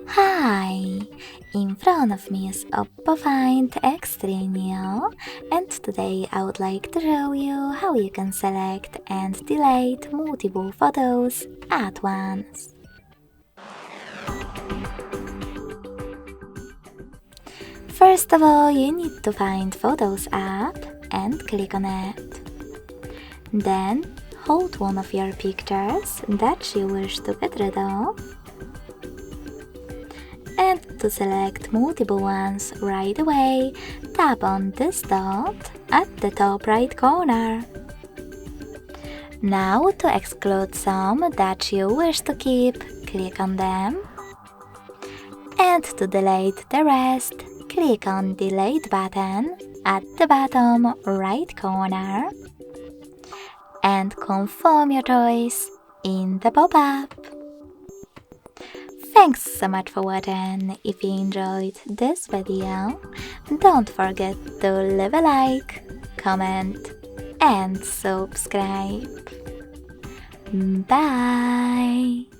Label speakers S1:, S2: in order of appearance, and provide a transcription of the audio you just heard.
S1: Hi! In front of me is OPPO Find X3 Neo, and today I would like to show you how you can select and delete multiple photos at once. First of all, you need to find Photos app and click on it. Then, hold one of your pictures that you wish to get rid of. And to select multiple ones right away, tap on this dot at the top right corner. Now to exclude some that you wish to keep, click on them. And to delete the rest, click on Delete button at the bottom right corner. And confirm your choice in the pop-up. Thanks so much for watching. If you enjoyed this video, don't forget to leave a like, comment and subscribe. Bye!